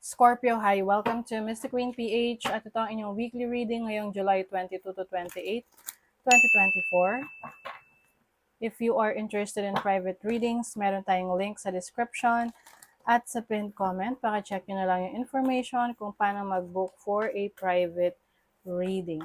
Scorpio, hi! Welcome to Mystic Queen PH at ito ang inyong weekly reading ngayong July 22 to 28, 2024. If you are interested in private readings, meron tayong link sa description at sa pinned comment. Paka-check nyo na lang yung information kung paano mag-book for a private reading.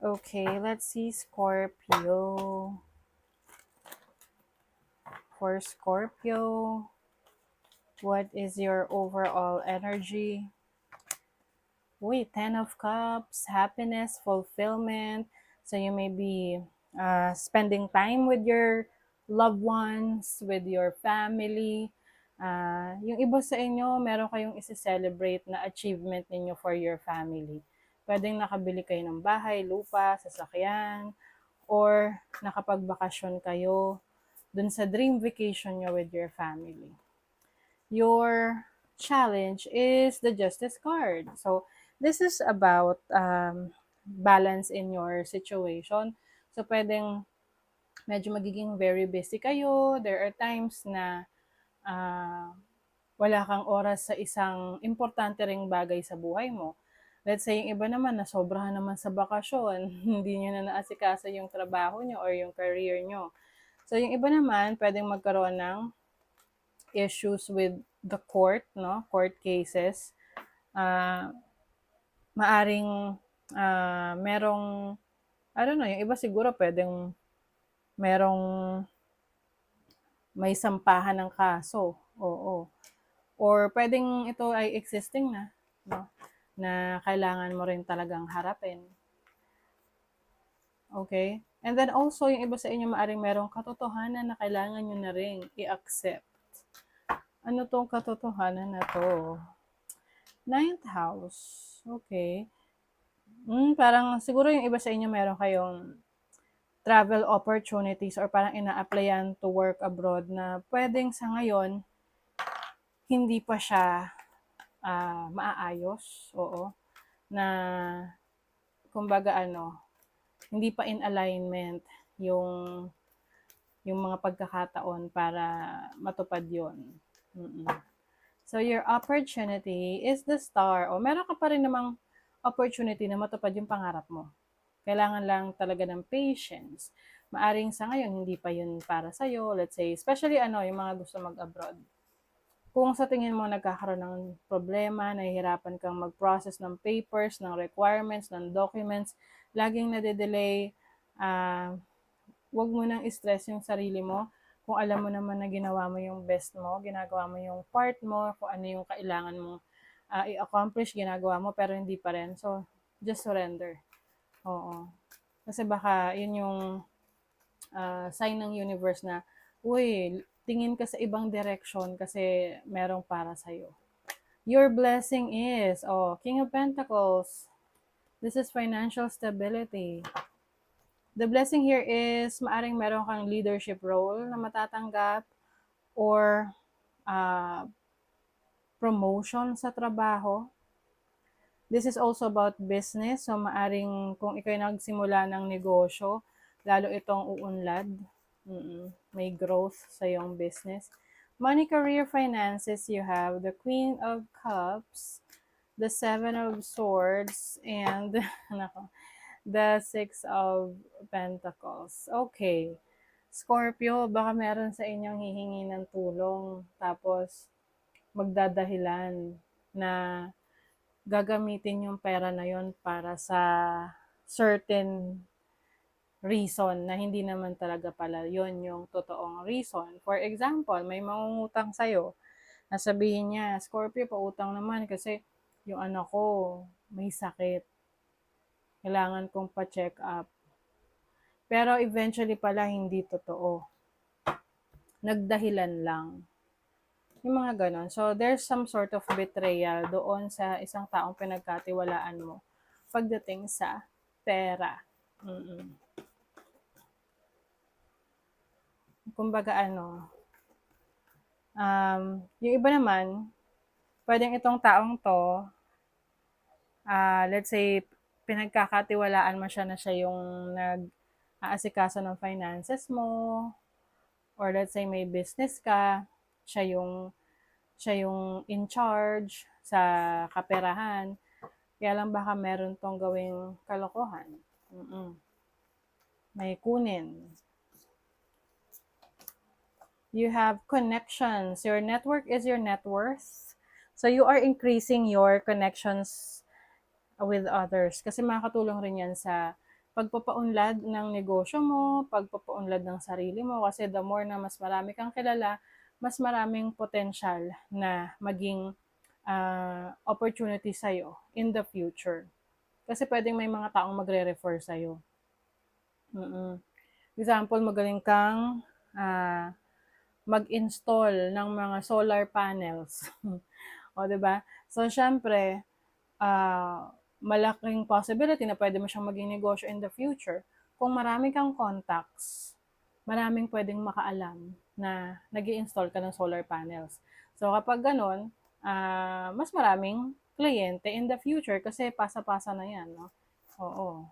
Okay, let's see Scorpio. For Scorpio, what is your overall energy? Uy, Ten of Cups, happiness, fulfillment. So you may be spending time with your loved ones, with your family. Yung iba sa inyo, meron kayong isi-celebrate na achievement ninyo for your family. Pwedeng nakabili kayo ng bahay, lupa, sasakyan, or nakapagbakasyon kayo dun sa dream vacation nyo with your family. Your challenge is the Justice card. So this is about balance in your situation. So pwedeng medyo magiging very busy kayo. There are times na wala kang oras sa isang importante ring bagay sa buhay mo. Let's say, yung iba naman na sobrahan naman sa bakasyon, hindi nyo na naasikaso yung trabaho nyo or yung career nyo. So yung iba naman, pwedeng magkaroon ng issues with the court, no? Court cases. Maaring merong, I don't know, yung iba siguro pwedeng merong may sampahan ng kaso. Oo. Or pwedeng ito ay existing na, no? Na kailangan mo rin talagang harapin. Okay? And then also, yung iba sa inyo maaring merong katotohanan na kailangan nyo na rin i-accept. Ano tong katotohanan na to? Ninth house. Okay. Parang siguro yung iba sa inyo meron kayong travel opportunities or parang ina-applyan to work abroad na pwedeng sa ngayon hindi pa siya maaayos. Oo. Na kumbaga hindi pa in alignment yung mga pagkakataon para matupad yon. So your opportunity is the star. O meron ka pa rin namang opportunity na matupad yung pangarap mo. Kailangan lang talaga ng patience. Maaring sa ngayon, hindi pa yun para sa'yo. Let's say, especially yung mga gusto mag-abroad. Kung sa tingin mo nagkakaroon ng problema, nahihirapan kang mag-process ng papers, ng requirements, ng documents, laging nade-delay, wag mo nang stress yung sarili mo. Kung alam mo naman na ginawa mo yung best mo, ginagawa mo yung part mo, kung ano yung kailangan mo i-accomplish, ginagawa mo, pero hindi pa rin. So, just surrender. Oo. Kasi baka yun yung sign ng universe na, uy, tingin ka sa ibang direction kasi merong para sa'yo. Your blessing is, King of Pentacles. This is financial stability. The blessing here is maaring meron kang leadership role na matatanggap or promotion sa trabaho. This is also about business. So maaring kung ikaw nagsimula ng negosyo, lalo itong uunlad. May growth sa iyong business. Money, career, finances, you have the Queen of Cups, the Seven of Swords, and the Six of Pentacles. Okay. Scorpio, baka meron sa inyong hihingi ng tulong, tapos magdadahilan na gagamitin yung pera na yon para sa certain reason na hindi naman talaga pala yon yung totoong reason. For example, may mangungutang sa'yo, nasabihin niya, Scorpio, pautang naman kasi yung anak ko may sakit. Kailangan kong pa-check up. Pero eventually pala hindi totoo. Nagdahilan lang. Yung mga ganon. So, there's some sort of betrayal doon sa isang taong pinagkatiwalaan mo pagdating sa pera. Kumbaga yung iba naman, pwedeng itong taong to, let's say, pinagkakatiwalaan mo siya na siya yung nag-aasikaso ng finances mo, or let's say may business ka, siya siya yung in charge sa kaperahan. Kaya lang baka meron tong gawing kalokohan. May kunin. You have connections. Your network is your net worth. So you are increasing your connections with others. Kasi makakatulong rin yan sa pagpapaunlad ng negosyo mo, pagpapaunlad ng sarili mo. Kasi the more na mas marami kang kilala, mas maraming potential na maging opportunity sa'yo in the future. Kasi pwedeng may mga taong magre-refer sa'yo. Example, magaling kang mag-install ng mga solar panels. O, diba? So, syempre, malaking possibility na pwede mo siyang maging negosyo in the future. Kung marami kang contacts, maraming pwedeng makaalam na nag-i-install ka ng solar panels. So, kapag ganun, mas maraming kliyente in the future kasi pasa-pasa na yan, no? Oo.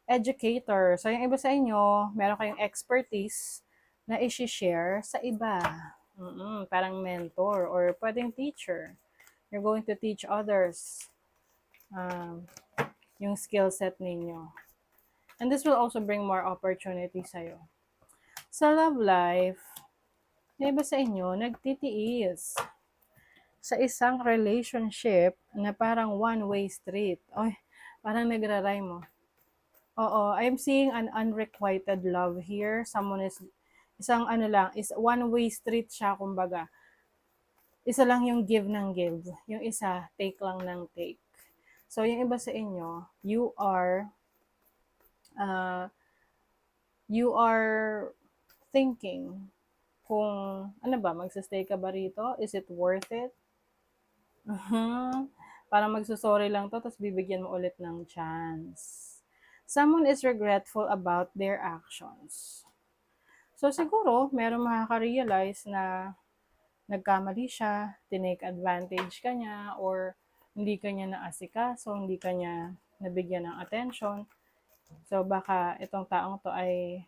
Educator. So, yung iba sa inyo, meron kayong expertise na i-share sa iba. Parang mentor or pwedeng teacher. You're going to teach others yung skill set ninyo. And this will also bring more opportunity sa'yo. Sa love life, yung iba sa inyo, nagtitiis sa isang relationship na parang one-way street. Oy, parang nagra-rhyme mo. Oo, I'm seeing an unrequited love here. Someone is, isang ano lang, is one-way street siya, kumbaga. Isa lang yung give ng give. Yung isa, take lang ng take. So, yung iba sa inyo, you are thinking kung, ano ba, magsastay ka ba rito? Is it worth it? Parang magsusorry lang to, tapos bibigyan mo ulit ng chance. Someone is regretful about their actions. So, siguro, meron makaka-realize na nagkamali siya, tinake advantage ka niya, or hindi ka niya naasikaso, hindi ka niya nabigyan ng attention. So, baka itong taong to ay,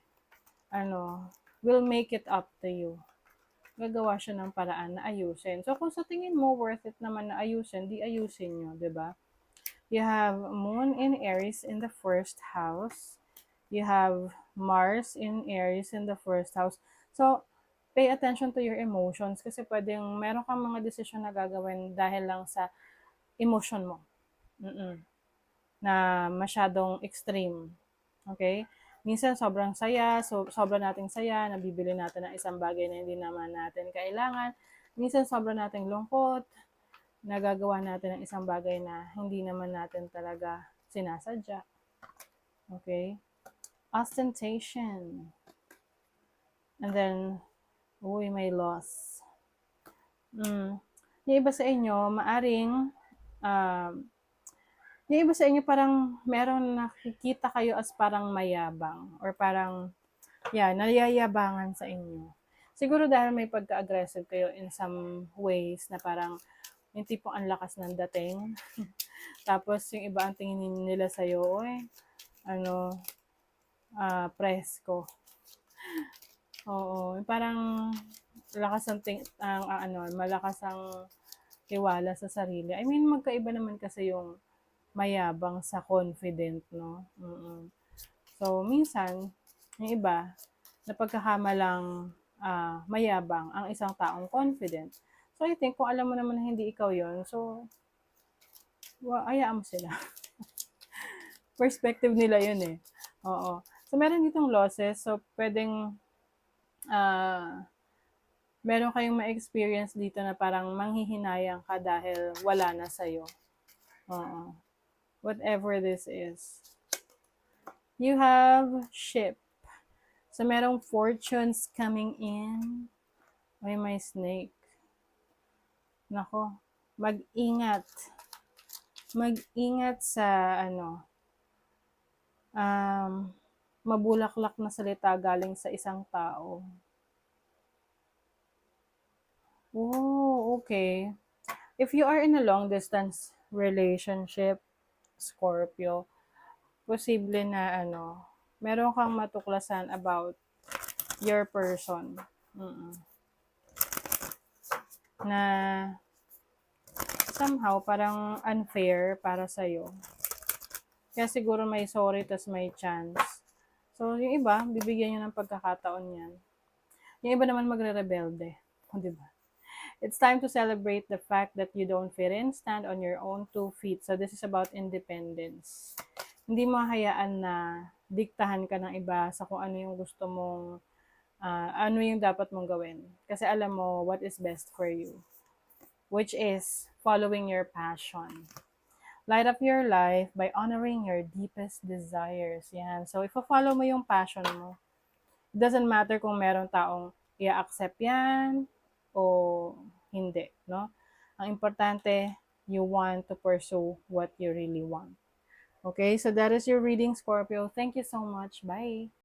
will make it up to you. Gagawa siya ng paraan na ayusin. So, kung sa tingin mo worth it naman na ayusin, di ayusin nyo, di ba? You have Moon in Aries in the first house. You have Mars in Aries in the first house. So, pay attention to your emotions kasi pwedeng meron kang mga desisyon na gagawin dahil lang sa emotion mo. Na masyadong extreme. Okay? Minsan sobrang saya, sobrang nating saya, nabibili natin ng isang bagay na hindi naman natin kailangan. Minsan sobrang nating lungkot, nagagawa natin ng isang bagay na hindi naman natin talaga sinasadya. Okay? Ostentation. And then, may loss. Yung iba sa inyo, maaring, yung iba sa inyo parang meron nakikita kayo as parang mayabang or parang, nayayabangan sa inyo. Siguro dahil may pagka-aggressive kayo in some ways na parang yung tipong ang lakas ng dating. Tapos yung iba ang tingin nila sa'yo, presko. Oo, parang malakas ang tiwala sa sarili. I mean, magkaiba naman kasi yung mayabang sa confident, no? So, minsan, yung iba, napagkakamalang mayabang ang isang taong confident. So, I think, kung alam mo naman na hindi ikaw yon, so, hayaan mo sila. Perspective nila yun eh. Oo. So, meron ditong losses. So, pwedeng, meron kayong ma-experience dito na parang manghihinayang ka dahil wala na sa'yo. Oo. Whatever this is. You have ship. So, merong fortunes coming in. May snake. Nako, mag-ingat. Mag-ingat sa, mabulaklak na salita galing sa isang tao. Oh, okay. If you are in a long distance relationship, Scorpio, posible na meron kang matuklasan about your person. na somehow parang unfair para sa'yo. Kaya siguro may sorry tas may chance. So, yung iba, bibigyan nyo ng pagkakataon yan. Yung iba naman magre-rebelde. Di ba? It's time to celebrate the fact that you don't fit in, stand on your own 2 feet. So, this is about independence. Hindi mo hayaan na diktahan ka ng iba sa kung ano yung gusto mong, ano yung dapat mong gawin. Kasi alam mo what is best for you, which is following your passion. Light up your life by honoring your deepest desires. Yan. So, if-follow mo yung passion mo, it doesn't matter kung meron taong i-accept yan o hindi, no? Ang importante, you want to pursue what you really want. Okay, so that is your reading, Scorpio. Thank you so much. Bye.